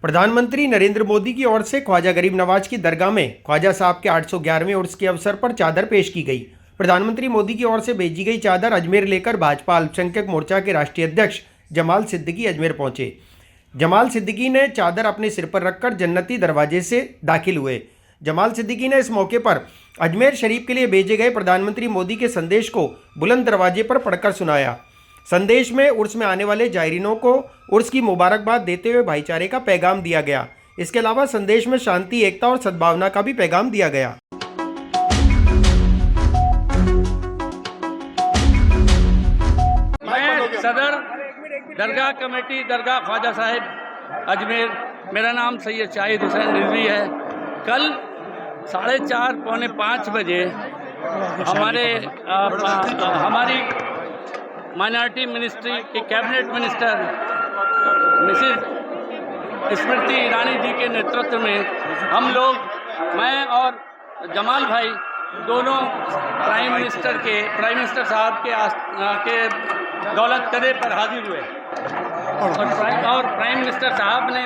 प्रधानमंत्री नरेंद्र मोदी की ओर से ख्वाजा गरीब नवाज की दरगाह में ख्वाजा साहब के 811वें उर्स के अवसर पर चादर पेश की गई। प्रधानमंत्री मोदी की ओर से भेजी गई चादर अजमेर लेकर भाजपा अल्पसंख्यक मोर्चा के राष्ट्रीय अध्यक्ष जमाल सिद्दीकी अजमेर पहुंचे। जमाल सिद्दीकी ने चादर अपने सिर पर रखकर जन्नती दरवाजे से दाखिल हुए। जमाल सिद्दीकी ने इस मौके पर अजमेर शरीफ के लिए भेजे गए प्रधानमंत्री मोदी के संदेश को बुलंद दरवाजे पर पढ़कर सुनाया। संदेश में उर्स में आने वाले जायरीनों को उर्स की मुबारकबाद देते हुए भाईचारे का पैगाम दिया गया। इसके अलावा संदेश में शांति, एकता और सद्भावना का भी पैगाम दिया गया। मैं सदर दरगाह कमेटी दरगाह ख्वाजा साहिब अजमेर, मेरा नाम सैयद शाहिद हुसैन रिजवी है। कल 4:30 पौने 5 बजे हमारी माइनॉरिटी मिनिस्ट्री के cabinet minister Mrs Smriti Irani ji के नेतृत्व में हम लोग, मैं और जमाल भाई दोनों प्राइम मिनिस्टर साहब के दौलत कदे पर हाजिर हुए और प्राइम मिनिस्टर साहब ने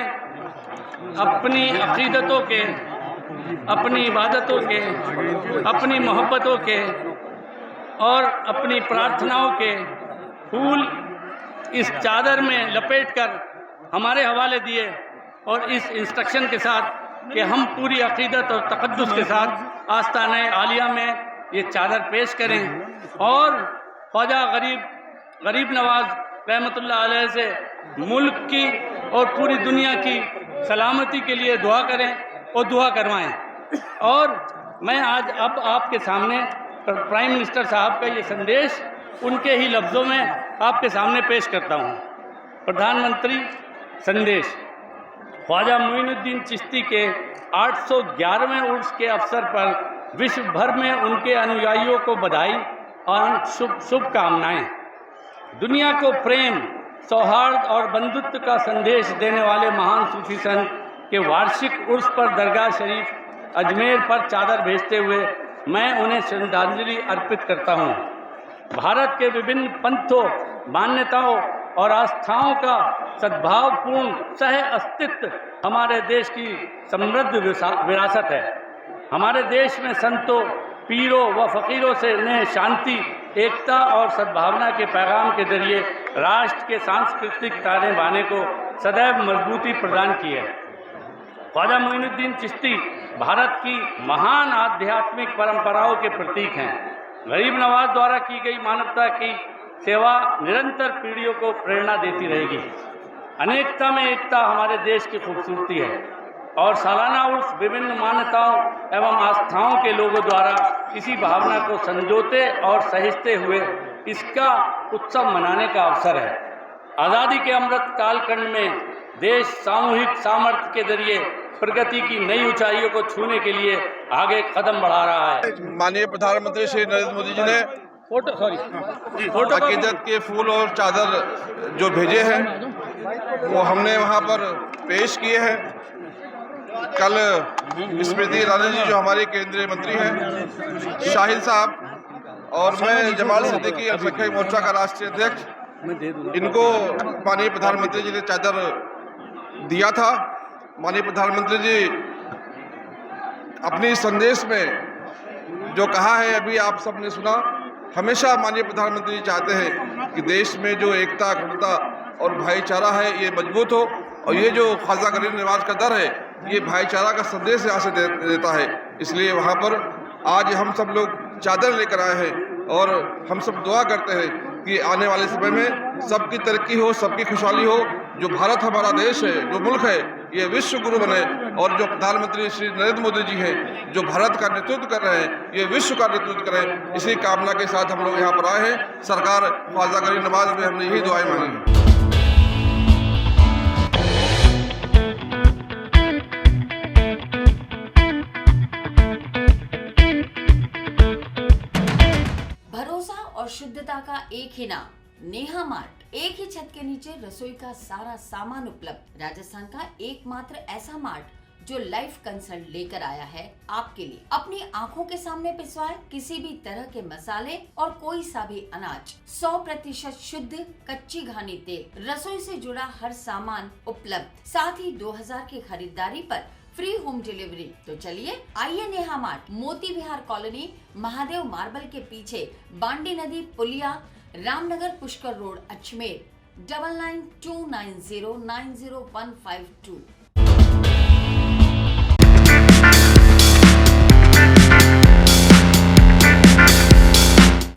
अपनी अक़ीदतों के, अपनी इबादतों के, अपनी मोहब्बतों के और अपनी प्रार्थनाओं के फूल इस चादर में लपेटकर हमारे हवाले दिए और इस इंस्ट्रक्शन के साथ कि हम पूरी अक़ीदत और तक़द्दुस के साथ आस्ताने आलिया में ये चादर पेश करें और ख्वाजा गरीब नवाज रहमतुल्लाह अलैह से मुल्क की और पूरी दुनिया की सलामती के लिए दुआ करें और दुआ करवाएं। और मैं आज अब आपके सामने प्राइम मिनिस्टर साहब का ये संदेश उनके ही लफ्ज़ों में आपके सामने पेश करता हूँ। प्रधानमंत्री संदेश। ख्वाजा मोइनुद्दीन चिश्ती के 811वें उर्स के अवसर पर विश्व भर में उनके अनुयायियों को बधाई और शुभकामनाएं। दुनिया को प्रेम, सौहार्द और बंधुत्व का संदेश देने वाले महान सूफी संत के वार्षिक उर्स पर दरगाह शरीफ अजमेर पर चादर भेजते हुए मैं उन्हें श्रद्धांजलि अर्पित करता हूँ। भारत के विभिन्न पंथों, मान्यताओं और आस्थाओं का सद्भावपूर्ण सह अस्तित्व हमारे देश की समृद्ध विरासत है। हमारे देश में संतों, पीरों व फ़कीरों से ने शांति, एकता और सद्भावना के पैगाम के जरिए राष्ट्र के सांस्कृतिक ताने बाने को सदैव मजबूती प्रदान की है। ख्वाजा मोइनुद्दीन चिश्ती भारत की महान आध्यात्मिक परंपराओं के प्रतीक हैं। गरीब नवाज द्वारा की गई मानवता की सेवा निरंतर पीढ़ियों को प्रेरणा देती रहेगी। अनेकता में एकता हमारे देश की खूबसूरती है और सालाना उर्स विभिन्न मान्यताओं एवं आस्थाओं के लोगों द्वारा इसी भावना को संजोते और सहिष्ठे हुए इसका उत्सव मनाने का अवसर है। आज़ादी के अमृत कालखंड में देश सामूहिक सामर्थ्य के जरिए प्रगति की नई ऊंचाइयों को छूने के लिए आगे कदम बढ़ा रहा है। माननीय प्रधानमंत्री श्री नरेंद्र मोदी जी ने अकीदत के फूल और चादर जो भेजे हैं वो हमने वहाँ पर पेश किए हैं। कल स्मृति ईरानी जी जो हमारे केंद्रीय मंत्री हैं, शाहिद साहब और मैं जमाल सिद्दीकी अल्पसंख्यक मोर्चा का राष्ट्रीय अध्यक्ष, इनको माननीय प्रधानमंत्री जी ने चादर दिया था। माननीय प्रधानमंत्री जी अपने संदेश में जो कहा है अभी आप सबने सुना। हमेशा माननीय प्रधानमंत्री जी चाहते हैं कि देश में जो एकता, अखंडता और भाईचारा है ये मजबूत हो और ये जो ख्वाजा गरीब नवाज का दर है ये भाईचारा का संदेश यहाँ से देता है। इसलिए वहाँ पर आज हम सब लोग चादर लेकर आए हैं और हम सब दुआ करते हैं कि आने वाले समय में सबकी तरक्की हो, सबकी खुशहाली हो। जो भारत हमारा देश है, जो मुल्क है, ये विश्व गुरु बने और जो प्रधानमंत्री श्री नरेंद्र मोदी जी हैं जो भारत का नेतृत्व कर रहे हैं ये विश्व का नेतृत्व करें। इसी कामना के साथ हम लोग यहाँ पर आए हैं। सरकार ख्वाजा गरीब नवाज में हमने यही दुआएं मांगी। भरोसा और शुद्धता का एक ही नाम, नेहा मार्ट। एक ही छत के नीचे रसोई का सारा सामान उपलब्ध। राजस्थान का एकमात्र ऐसा मार्ट जो लाइफ कंसल्ट लेकर आया है आपके लिए। अपनी आंखों के सामने पिसवाए किसी भी तरह के मसाले और कोई सा भी अनाज, 100% शुद्ध कच्ची घानी तेल, रसोई से जुड़ा हर सामान उपलब्ध, साथ ही 2000 की खरीदारी पर फ्री होम डिलीवरी। तो चलिए आइए नेहा मार्ट, मोती विहार कॉलोनी, महादेव मार्बल के पीछे, बांडी नदी पुलिया, Ramnagar Pushkar road, Ajmer, 9929090152।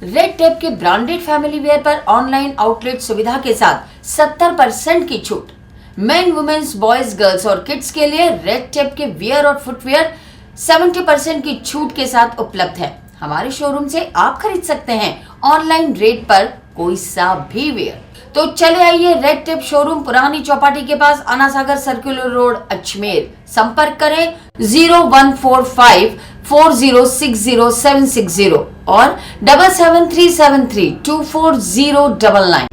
Red tape के ब्रांडेड फैमिली वेयर पर ऑनलाइन आउटलेट सुविधा के साथ 70% की छूट। मेन, वुमेन्स, बॉयज, गर्ल्स और किड्स के लिए रेड टेप के वियर और फुटवेयर 70% की छूट के साथ उपलब्ध है। हमारे शोरूम से आप खरीद सकते हैं ऑनलाइन रेट पर कोई सा भी वेयर। तो चले आइए रेड टेप शोरूम, पुरानी चौपाटी के पास, आना सागर सर्कुलर रोड, अजमेर। संपर्क करें 01454060760 और 7737324099।